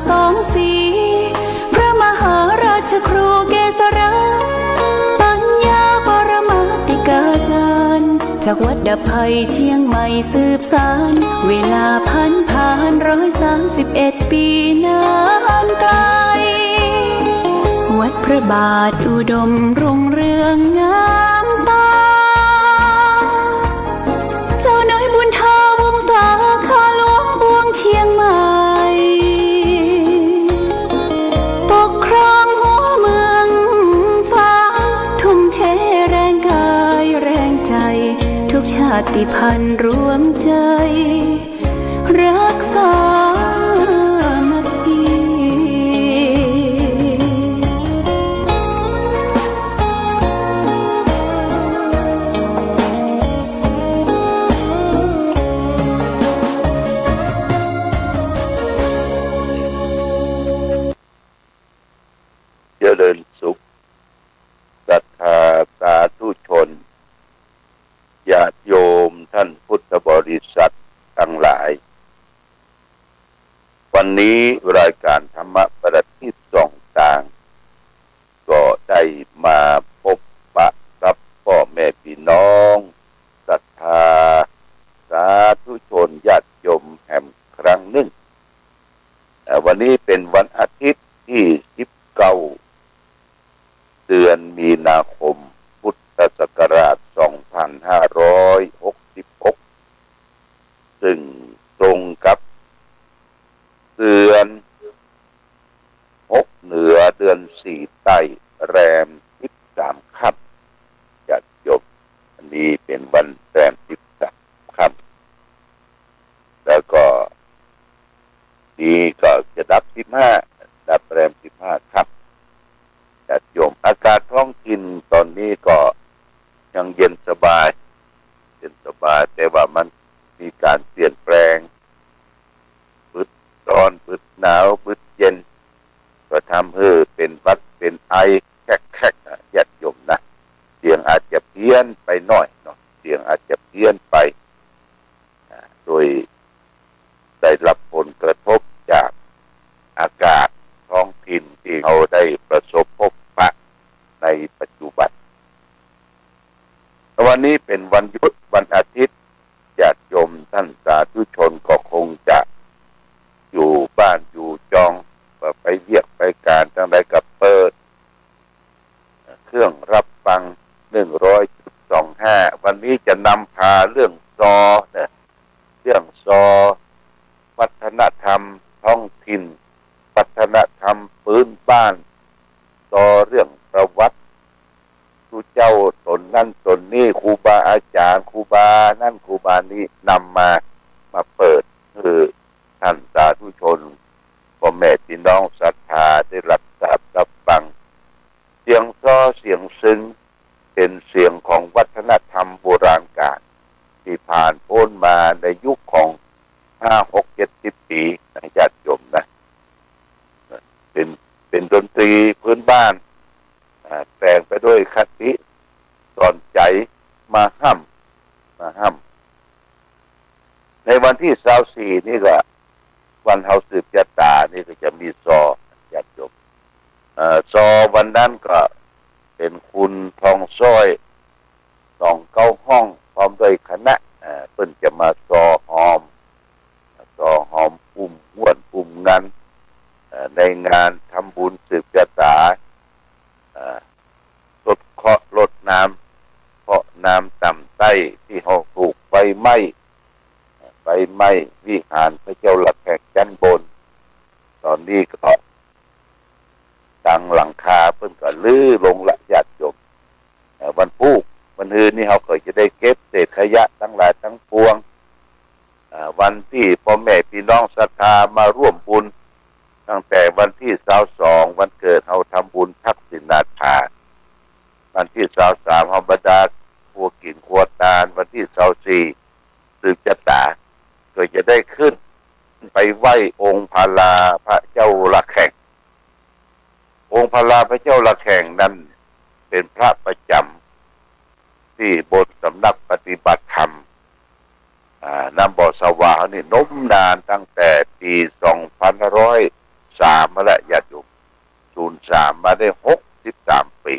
สองสีพระมหาราชครูเกษราปัญญาปรมาติกาจารย์จากวัดดับภัยเชียงใหม่สืบสานเวลาผ่าน131 ปีนานไกลวัดพระบาทอุดมรุ่งเรืองงามตาเจ้าน้อยบุญทาวงศาข้าหลวงบวงเชียงใหม่ปกครองหัวเมืองฟ้าทุ่มเทแรงกายแรงใจทุกชาติพันธุ์รวมใจรักษาเจริญสุขศรัทธาสาธุชนญาติโยมท่านพุทธบริษัททั้งหลายวันนี้รายการธรรมะประทีปส่องต่างก็ได้มาพบปะกับพ่อแม่พี่น้องศรัทธาสาธุชนญาติโยมแห่งครั้งหนึ่งวันนี้เป็นวันอาทิตย์ที่19เดือนมีนาคมพุทธศักราช2566ซึ่งตรงกับเดือน6เหนือเดือน4ใต้แรม13ค่ำจะจบอันนี้เป็นวันแรม13ค่ำแล้วก็นี่ก็จะดับ15ดับแรม15ค่ำจัดโยมอากาศท้องถิ่นตอนนี้ก็ยังเย็นสบายแต่ว่ามันมีการเปลี่ยนแปลงปึดร้อนปึดหนาวปึดเย็นก็ทำให้เป็นหวัดเป็นไอแคกๆญาติโยมนะเสียงอาจจะเพี้ยนไปหน่อยเนาะเสียงอาจจะเพี้ยนไปโดยได้รับผลกระทบจากอากาศท้องถิ่นที่เขาได้ประสบพบปะในปัจจุบันวันนี้เป็นวันหยุดวันอาทิตย์ญาติโยมท่านสาธุชนก็คงจะอยู่บ้านอยู่จองไปเวียกไปการทั้งใดกับเปิดเครื่องรับฟัง100.25วันนี้จะนำพาเรื่องซอเนี่ยเรื่องซอวัฒนธรรมท้องถิ่นวัฒนธรรมพื้นบ้านต่อเรื่องประวัติครูเจ้าตนนั่นตนนี่ครูบาอาจารย์ครูบานั่นครูบานี้นำมาเปิดคือท่านสาธุชนพ่อแม่พี่น้องศรัทธาได้รับทราบรับฟังเสียงซ้อเสียงซึ้งเป็นเสียงของวัฒนธรรมโบราณกาลที่ผ่านพ้นมาในยุคของ5-6-70 ปีนะญาติโยมนะเป็นดนตรีพื้นบ้านแต่งไปด้วยคติสอนใจมาห้ำในวันที่24นี่ก็วันเฮาสืบชะตานี่ก็จะมีซอญาติโยมซอวันนั้นก็เป็นคุณทองซ้อย29ห้องพร้อมด้วยคณะเพิ่นจะมาซอหอมอุ้มม่วนอุ้มงานในงานทำบุญสืบชะตาลดเคราะห์ลดน้ำเพราะน้ำต่ำใต้ที่เขาถูกไฟไหม้วิหารพระเจ้าหลักแห่งชั้นบนตอนนี้ก็ดังหลังคาเพิ่นก็ลื้อลงละญาติโยมวันอื่นนี่เขาก็จะได้เก็บเศษขยะทั้งหลายทั้งปวงวันที่พ่อแม่พี่น้องศรัทธามาร่วมบุญตั้งแต่วันที่22วันเกิดเราทำบุญทักษิณาทานวันที่23เราบรรดาครัวกินครัวตาลวันที่24สืบชะตาก็จะได้ขึ้นไปไหว้องค์พาลาพระเจ้าละแข่งองค์พาลาพระเจ้าละแข่งนั้นเป็นพระประจำที่บนสำนักปฏิบัติธรรมน้ำบ่อสวานี่นมนานตั้งแต่ปี2500 03มาแล้วญาติโยม03มาได้63 ปี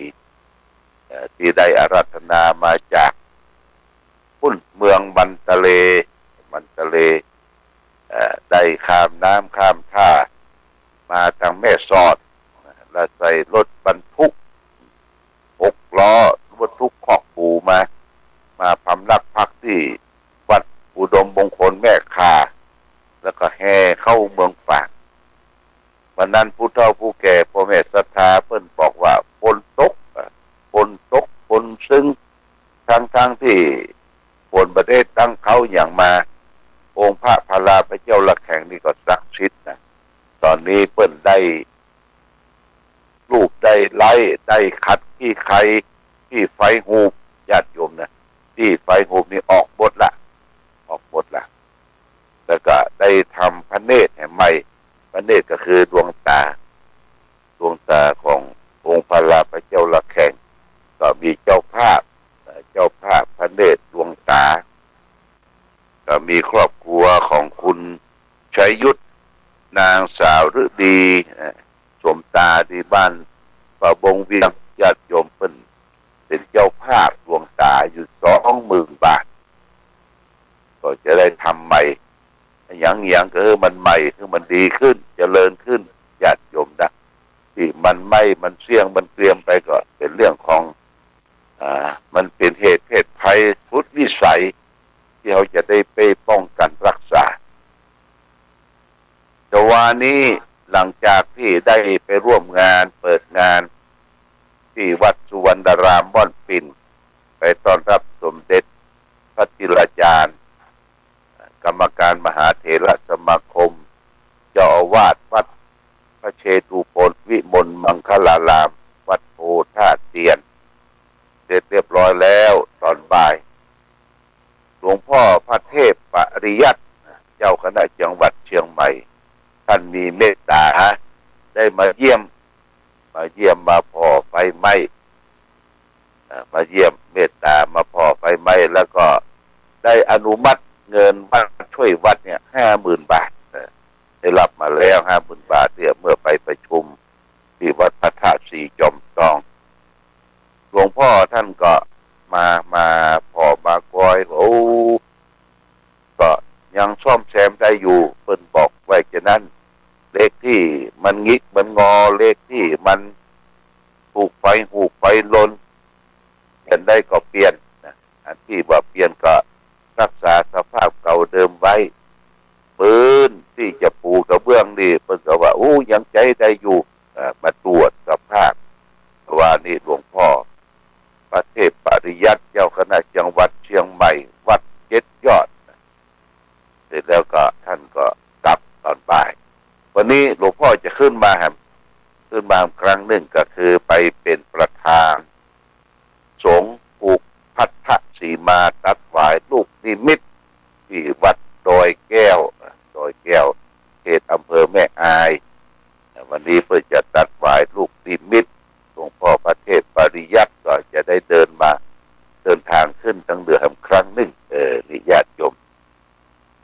ที่ได้อาราธนามาจากพุ่นเมืองมันตะเลได้ข้ามน้ำข้ามท่ามาทางแม่สอดแล้วใส่รถบรรทุก6 ล้อรถทุกขอกปูมาพำนักพักที่วัดอุดมมงคลแม่คาแล้วก็แห่เข้าเมืองฝางวันนั้นผู้เฒ่าผู้แก่พ่อแม่ศรัทธาเพิ่นบอกว่าฝนตกฝนซึ้งทั้งที่ฝนประเทศตั้งเขาอย่างมาองค์พระพลาพระเจ้าละแข่งนี่ก็ศักดิ์สิทธิ์นะตอนนี้เพิ่นได้ลูกได้ไล่ได้ขัดที่ใครที่ไฟหูบญาติโยมนะที่ไฟหูบนี่ออกหมดละแล้วก็ได้ทำพระเนตรแห่งใหม่พระเนตรก็คือดวงตาขององค์พระลาพระเจ้าละแข่งก็มีเจ้าภาพพระเนตรดวงตาก็มีครอบครัวของคุณชัยยุทธนางสาวฤดีสมตาที่บ้านประบงเวียงญาติโยมเป็นเจ้าภาพดวงตาอยู่20,000 บาทก็จะได้ทำใหม่อย่างก็มันใหม่คือมันดีขึ้นเจริญขึ้นญาติโยมนะที่มันไม่มันเสี่ยงมันเตรียมไปก็เป็นเรื่องของมันเป็นเหตุเพศภัยพุทธวิสัยที่เราจะได้ไปป้องกันรักษาแต่วันนี้หลังจากที่ได้ไปร่วมงานเปิดงานที่วัดสุวรรณรามม่อนปิ่นไปต้อนรับสมเด็จพระจิรจารย์กรรมการมหาเถรสมาคมเจ้าอาวาสวัดพระเชตุพนวิมลมังคลารามวัดโพธาเตียนเสร็จเรียบร้อยแล้วตอนบ่ายหลวงพ่อพระเทพปริยัติเจ้าคณะจังหวัดเชียงใหม่ท่านมีเมตตาได้มาเยี่ยมมาพอไฟไหม้มาเยี่ยมเมตตามาพอไฟไหม้แล้วก็ได้อนุมัติเงินวัดช่วยวัดเนี่ย50,000 บาทได้รับมาแล้ว50,000 บาทเนี่ยเมื่อไปประชุมที่วัดพระธาตุสีจอมทองหลวงพ่อท่านก็มาพอมากอยก็ยังซ่อมแซมได้อยู่เพิ่นบอกไว้ฉะนั้นเลขที่มันงิกมันงอเลขที่มันถูกไฟหูกไฟลนเปลี่ยนได้ก็เปลี่ยนนะอันที่ว่าเปลี่ยนก็รักษาสภาพเก่าเดิมไว้ปืนที่จะปูกระเบื้องนี่เพิ่นก็ว่ายังใจได้อยู่มาตรวจสภาพว่านี่หลวงพ่อพระเทพปริยัติเจ้าคณะจังหวัดเชียงใหม่วัด7 ยอดเสร็จแล้วก็ท่านก็กลับตอนบ่ายวันนี้หลวงพ่อจะขึ้นมาครั้งหนึ่งก็คือไปเป็นประธานสงฆ์ผูกพัทธสีมาตัดหวายลูกนิมิตที่วัดดอยแก้วเขตอำเภอแม่อายวันนี้เพื่อจะตัดหวายลูกนิมิตหลวงพ่อพระเทพปริยัติก็จะได้เดินทางขึ้นทั้งเดือนครั้งหนึ่งนิญาติโยม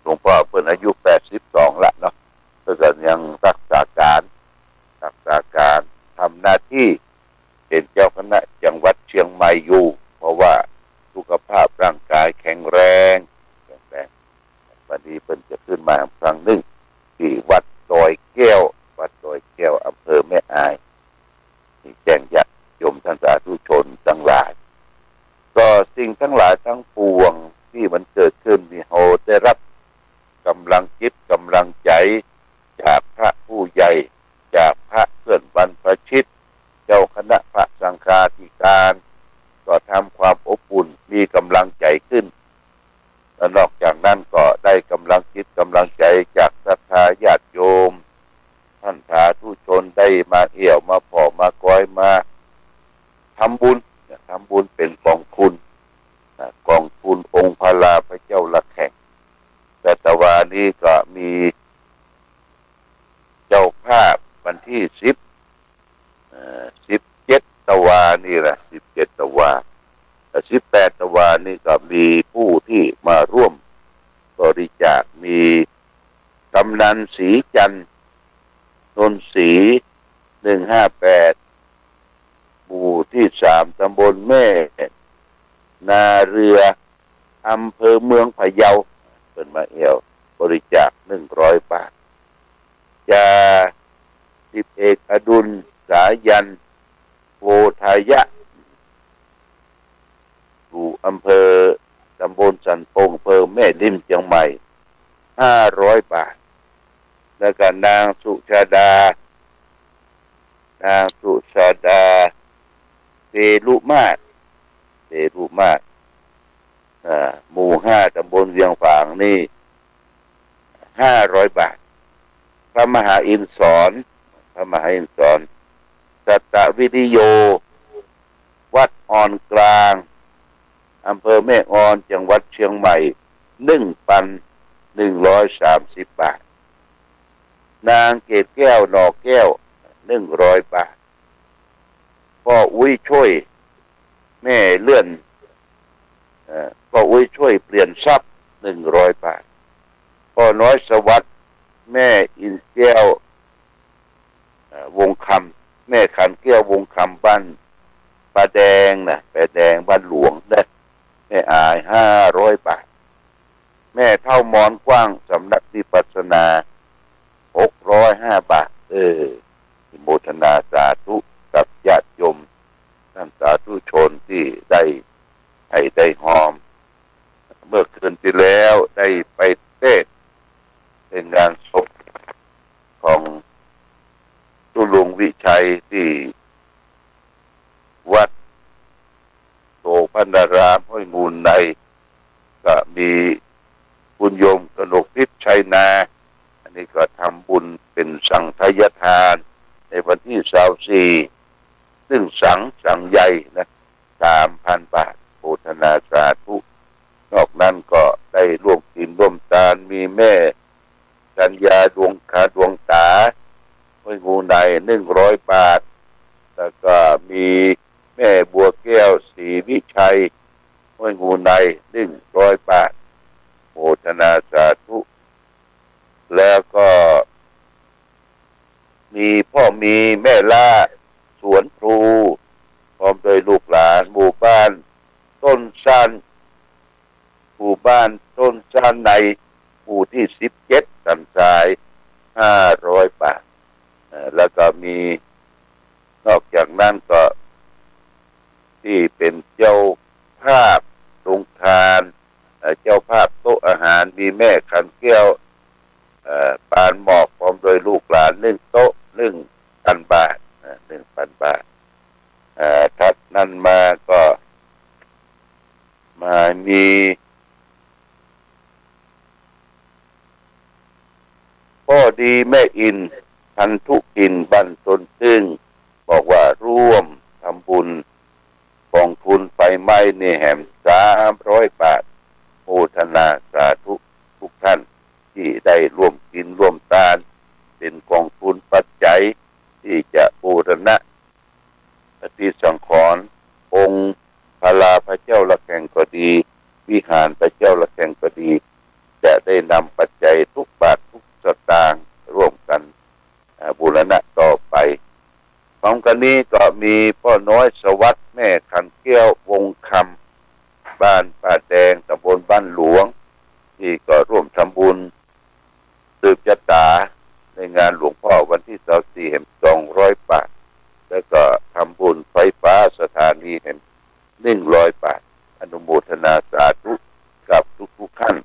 หลวงพ่อเพิ่นอายุ82ละเนาะเพิ่นก็ยังรักษาการทำหน้าที่เป็นเจ้าคณะจังหวัดเชียงใหม่อยู่เพราะว่าสุขภาพร่างกายแข็งแรงวันนี้เพิ่นจะขึ้นมาครั้งหนึ่งที่วัดดอยแก้วอำเภอแม่อายที่แจ้งญาติโยมท่านสาธุชนทั้งหลายก็สิ่งทั้งหลายทั้งปวงที่มันเกิดขึ้นนี่เราได้รับกำลังจิตกำลังใจจากพระผู้ใหญ่จากพระเพื่อนบรรพชิตเจ้าคณะพระสังฆาธิการก็ทำความอบอุ่นมีกำลังใจขึ้นและนอกจากนั้นก็ได้กำลังจิตกำลังใจจากศรัทธาญาติโยมท่านสาธุชนได้มาเอี่ยวมาพอมากอยมาทำบุญเป็นกองทุนองค์พระลาพระเจ้าละแข่งแต่ตะวันนี้ก็มีเจ้าภาพวันที่17 ตะวานี่แหละ17 ตะวา18 ตะวานี่ก็มีผู้ที่มาร่วมบริจาคมีกำนันศรีจันทร์น นศรี158หมู่ที่3ตำบลแม่นาเรืออำเภอเมืองพะเยาเป็นมาเอวบริจาค100 บาทจาสิบเอกอดุลสายันโพธายะอยู่อำเภอตำบลสันปงอำเภอแม่ริมเชียงใหม่500 บาทแล้วก็นางสุชาดาเตลุมาศหมู่5ตำบลเวียงฝางนี่500 บาทพระมหาอินทร์สอนสัตตวิริโยวัดอ่อนกลางอำเภอแม่ออนจังหวัดเชียงใหม่1,130 บาทนางเกศแก้วหนอแก้ว100 บาทพ่ออุ้ยช่วยแม่เลื่อนพ่ออุ้ยช่วยเปลี่ยนทรัพย์100 บาทพ่อน้อยสวัสดิ์แม่อินแก้ววงคำแม่ขันแก้ววงคำบ้านป้าแดงบ้านหลวงได้แม่อาย500 บาทแม่เท่ามอนกว้างสำนักวิปัสสนา605 บาทโมทนาสาธุกับญาติโยมท่านสาธุชนที่ได้ให้ได้หอมเมื่อคืนที่แล้วได้ไปเทศเป็นงานศพของตุลุงวิชัยที่วัดโตพันดารามห้วยมูลในก็มีบุญโยมกนกพิษชัยนาอันนี้ก็ทำบุญเป็นสังฆทานทานในวันที่24ซึ่งสังใหญ่นะ 3,000 บาทโภชนาสาธุนอกนั้นก็ได้ร่วมกินร่วมทานมีแม่กัญญาดวงตาห้วยงูใน100 บาทแล้วก็มีแม่บัวแก้วศรีวิชัยห้วยงูใน100 บาทโภชนาสาธุแล้วก็มีพ่อมีแม่ล่าสวนครูพร้อมโดยลูกหลานหมู่บ้านต้นซันในหมู่ที่17สันทราย500 บาทแล้วก็มีนอกจากนั้นก็ที่เป็นเจ้าภาพโรงทานเจ้าภาพโต๊ะอาหารมีแม่ขันแก้วปานหมอกพร้อมโดยลูกหลาน1 โต๊ะ1,000 บาท1,000 บาทถัดนั้นมาก็มามีพ่อดีแม่อินพันธุอินบ้านต้นซึ่งบอกว่าร่วมทำบุญกองทุนไฟไหม้ในแห่ม300 บาทโมทนาสาธุทุกท่านที่ได้ร่วมกินร่วมทานเป็นกองทุนปัจจัยที่จะบูรณะปฏิสังขรณ์องค์พระลาพระเจ้าละแข่งก็ดีวิหารพระเจ้าละแข่งก็ดีจะได้นำปัจจัยทุกบาททุกสตางค์ร่วมกันบูรณะต่อไปพร้อมกันนี้ก็มีพ่อน้อยสวัสดิ์แม่ขันแก้ววงคำบ้านป้าแดงตำบลบ้านหลวงที่ก็ร่วมทำบุญสืบชะตาในงานหลวงพ่อวันที่24แห่ง200 บาทแล้วก็ทำบุญไฟฟ้าสถานีแห่ง100 บาทอนุโมทนาสาธุกับทุกท่าน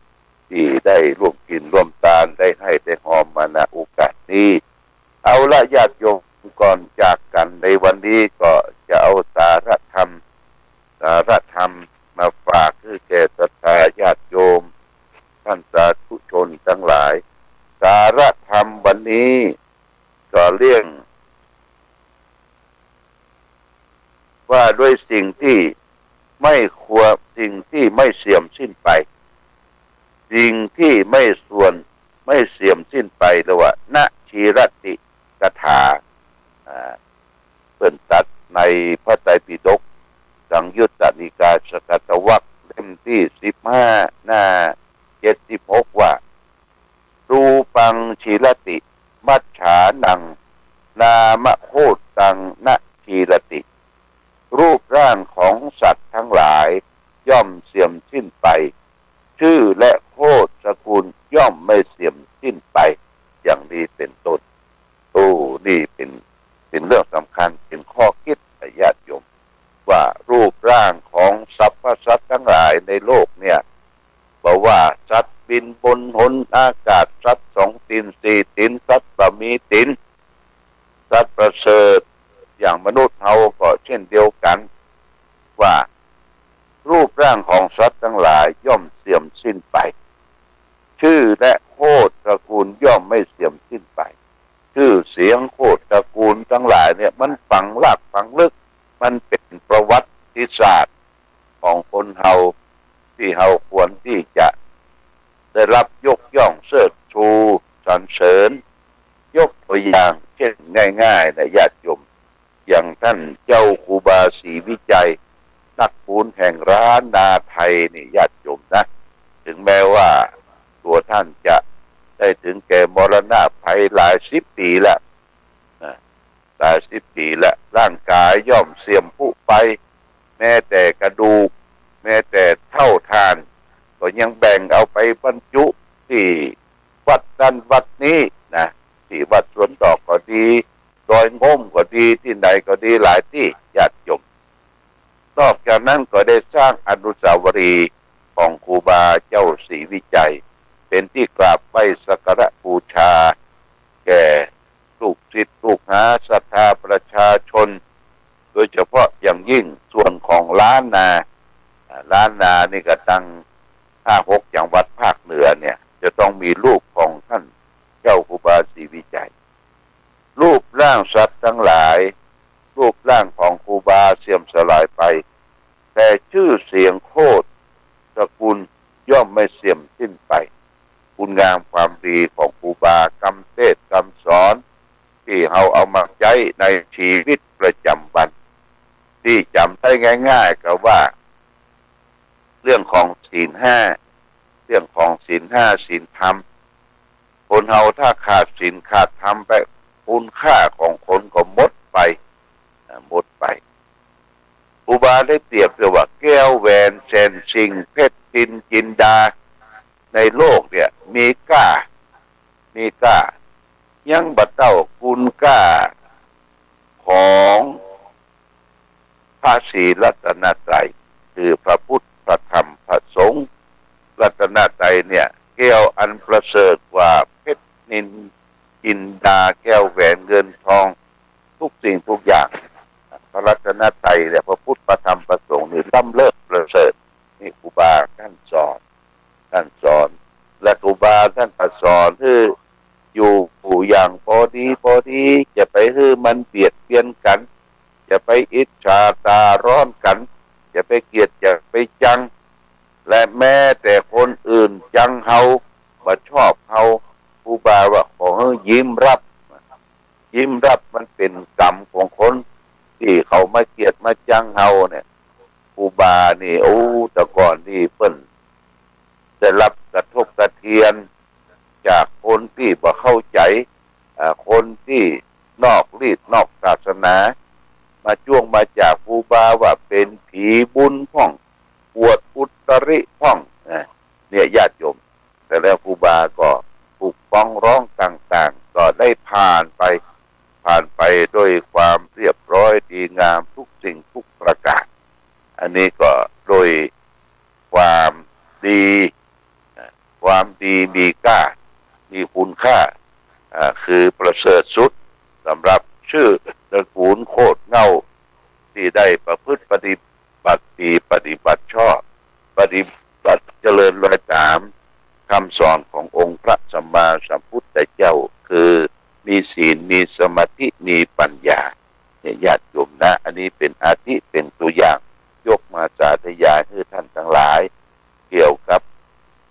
ที่ได้ร่วมกินร่วมทานได้ให้ได้หอมมาณโอกาสนี้เอาละญาติโยมก่อนจากกันในวันนี้ก็จะเอาสาระธรรมมาฝากให้แก่ศรัทธาญาติโยมท่านสาธุชนทั้งหลายสาระธรรมวันนี้ก็เรื่องว่าด้วยสิ่งที่ไม่เสื่อมสิ้นไปสิ่งที่ไม่เสื่อมสิ้นไปเรียกว่านะชีรติกถาเปิ่นตัดในพระไตรปิฎกสังยุตตนิกายสกัตวรรคเล่มที่15หน้า76ว่ารูปังชีรติมัจฉานัง นามโคตังนะทีรติรูปร่างของสัตว์ทั้งหลายย่อมเสื่อมสิ้นไปชื่อและโคตรสกุลย่อมไม่เสื่อมสิ้นไปอย่างนี้เป็นต้นนี่เป็นเรื่องสำคัญเป็นข้อคิดญาติโยมว่ารูปร่างของสรรพสัตว์ทั้งหลายในโลกเนี่ยบอกว่าสัตว์บินบนหนอากาศสัตว์สองตีนสี่ตีนสัตว์บะมีตีนสัตว์ประเสริฐอย่างมนุษย์เราก็เช่นเดียวกันว่ารูปร่างของสัตว์ทั้งหลายย่อมเสื่อมสิ้นไปชื่อและโคตรตระกูลย่อมไม่เสื่อมสิ้นไปชื่อเสียงโคตรตระกูลทั้งหลายเนี่ยมันฝังรากฝังลึกมันเป็นประวัติศาสตร์ของคนเฮาที่เฮาควรที่จะได้รับยกย่องเชิดชูสรรเสริญยกตัวอย่างเช่นง่ายๆนะญาติโยมอย่างท่านเจ้าครูบาศรีวิจัยนักปูนแห่งร้านนาไทยนี่ญาติโยมนะถึงแม้ว่าตัวท่านจะได้ถึงแก่มรณภัยหลายสิบปีแล้วหลายสิบปีแล้วร่างกายย่อมเสื่อมผุไปแม้แต่กระดูกแม้แต่เท่าทานก็ยังแบ่งเอาไปบรรจุที่วัดนั้นวัดนี้นะที่วัดสวนดอกก็ดีดอยง่มก็ดีที่ไหนก็ดีหลายที่ญาติโยมนอกจากนั้นก็ได้สร้างอนุสาวรีย์ของครูบาเจ้าศรีวิจัยเป็นที่กราบไหว้สักการะบูชาแก่ลูกศิษย์ลูกหาศรัทธาประชาชนโดยเฉพาะอย่างยิ่งส่วนของล้านนานี่ก็ตั้ง5-6จังหวัดภาคเหนือเนี่ยจะต้องมีรูปของท่านเจ้าครูบาศรีวิจัยรูปร่างสัตว์ทั้งหลายรูปร่างของครูบาเสื่อมสลายไปแต่ชื่อเสียงโคตรสกุลย่อมไม่เสื่อมสิ้นไปคุณงามความดีของครูบากำเทศคำสอนที่เราเอามาใช้ในชีวิตประจำวันที่จำได้ง่ายๆก็ว่าเรื่องของศีลห้าศีลธรรมคนเราถ้าขาดศีลขาดธรรมไปคุณค่าของคนก็หมดไปครูบาได้เปรียบเทียบว่าแก้วแหวนเซนสิงเพชรจินดาในโลกเนี่ยมีค่ายังบัดเต้าคุณค่าของพระศรีรัตนตรัยคือพระพุทธพระธรรมพระสงฆ์รัตนตรัยเนี่ยแก้วอันประเสริฐกว่าเพชรจินดาแก้วแหวนเงินทองทุกสิ่งทุกอย่างพระรัตนตรัยเนี่ยพระพุทธพระธรรมพระสงฆ์นี่ล้ำเลิศประเสริฐนี่ครูบาท่านสอนและครูบาท่านสอนคืออยู่อย่างพอดีจะไปให้มันเบียดเบียนกันจะไปอิจฉาตาร้อนกันจะไปเกลียดจะไปจังและแม้แต่คนอื่นจังเฮาบ่ชอบเฮาครูบาว่าขอให้ยิ้มรับมันเป็นกรรมของคนที่เขามาเกลียดมาจังเฮาเนี่ยครูบานี่แต่ก่อนนี่เพิ่นได้รับกระทบกระเทือนจากคนที่บ่เข้าใจคนที่นอกรีดนอกศาสนามาจ้วงมาจากครูบาว่าเป็นผีบุญพ่องปวดอุตริพ่องเนี่ยญาติโยมแต่แล้วครูบาก็ถูกฟ้องร้องต่างๆก็ได้ผ่านไปด้วยความเรียบร้อยดีงามทุกสิ่งทุกประการอันนี้ก็โดยความดีมีค่ามีคุณค่าคือประเสริฐสุดสำหรับชื่อตระกูลโคตรเง่าที่ได้ประพฤติปฏิบัติดีปฏิบัติชอบปฏิบัติเจริญรอยตามคำสอนขององค์พระสัมมาสัมพุทธเจ้าคือมีศีลมีสมาธิมีปัญญาเนี่ยญาติโยมนะอันนี้เป็นอาทิเป็นตัวอย่างยกมาสาธยายให้ท่านทั้งหลายเกี่ยวกับ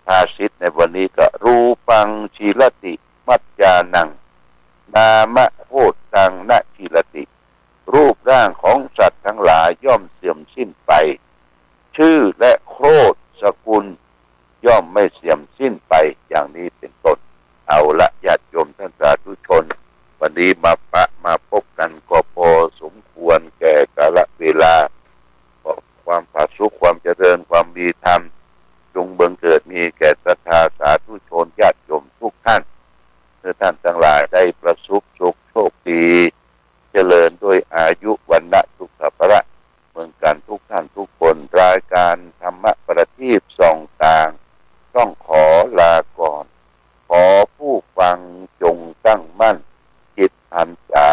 ภาษิตในวันนี้ก็รูปังชีลติมัจจานังนามโคตังนะชีลติรูปร่างของสัตว์ทั้งหลายย่อมเสื่อมสิ้นไปชื่อและโคตรสกุลย่อมไม่เสื่อมสิ้นไปอย่างนี้เป็นต้นเอาละญาติโยมท่านสาธุชนวันนี้มา เจริญความดีธรรมจงบังเกิดมีแก่ศรัทธาสาธุชนญาติโยมทุกท่านเมื่อท่านทั้งหลายได้ประสบสุขโชคดีเจริญด้วยอายุวันนะสุขภะเมืองกันทุกท่านทุกคนรายการธรรมะประทีปส่องต่างต้องขอลาก่อนขอผู้ฟังจงตั้งมั่นจิตอันจา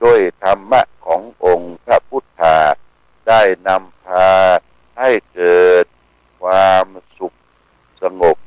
ด้วยธรรมะขององค์พระพุทธาได้นำพาให้เกิดความสุขสงบ